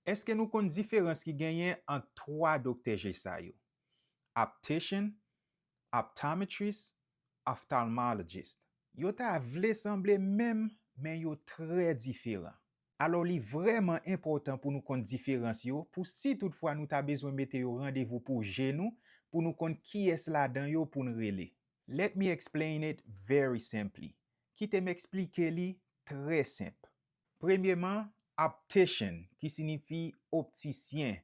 Eske nou kon diferans ki genyen an 3 dokter G sa yo? Optician, optometrist, ophthalmologist. Yo ta vle semble même, men yo tre diferan. Alors li vraiment important pour nous kon différence yo, pour si toutefois nous ta besoin mette yo rendez-vous pour G nou, pour nous kon qui est la dan yo pour nous rele. Let me explain it very simply. Ki te m'explique li très simple. Premièrement, optician, qui signifie opticien.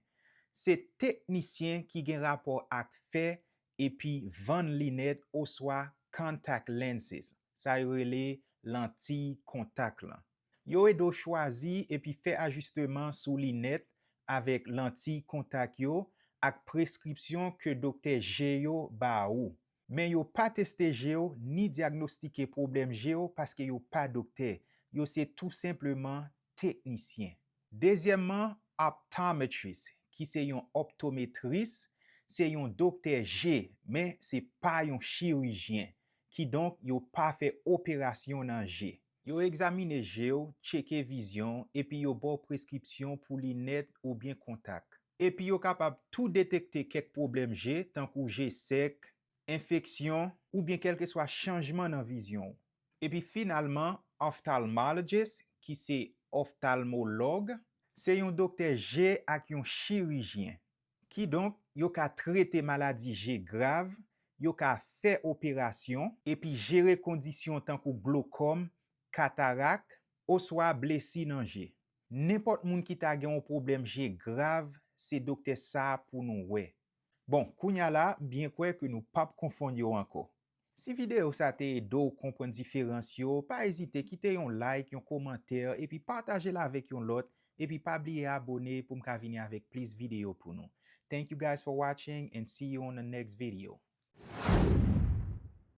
C'est technicien qui gen rapport ak fait et puis vend lunettes ou soit contact lenses. Ça y rele lentille contact lan. Yo e do chwazi et puis fait ajustement sous lunettes avec lentille contact yo ak prescription que docteur G yo ba ou. Men yo pa teste G yo ni diagnostike problème G yo parce que yo pa docteur. Yo c'est tout simplement technicien. Deuxièmement, optometrist, qui c'est yon optométriste, c'est yon docteur G, mais c'est pas yon chirurgien, qui donc yo pa fait opération nan G. Yo examine G yo, cheke vision, et puis yo bo prescription pour lunettes ou bien contact. Et puis yo capable tout détecter quelques problèmes G, tant que G sec, infection, ou bien quel que soit changement dans vision. Et puis finalement, ophthalmologist, qui c'est ophtalmologue, c'est yon docteur G ak yon chirurgien, qui donc yo ka traiter maladie G grave, yo ka fait opération, et puis gérer conditions tant que glaucome, cataracte, ou soit blessi nan G. N'importe moun qui ta gen un problème G grave, c'est docteur ça pour nous ouais. Bon, kounya la, bien kwe que nous pas confondre yo encore. Si vidéo sa te do comprendre différence yo, pas hésiter quitter yon like, yon commentaire et puis partager la avec yon lot et puis pas oublier abonner pour m'ka venir avec plus vidéo pour nous. Thank you guys for watching and see you on the next video.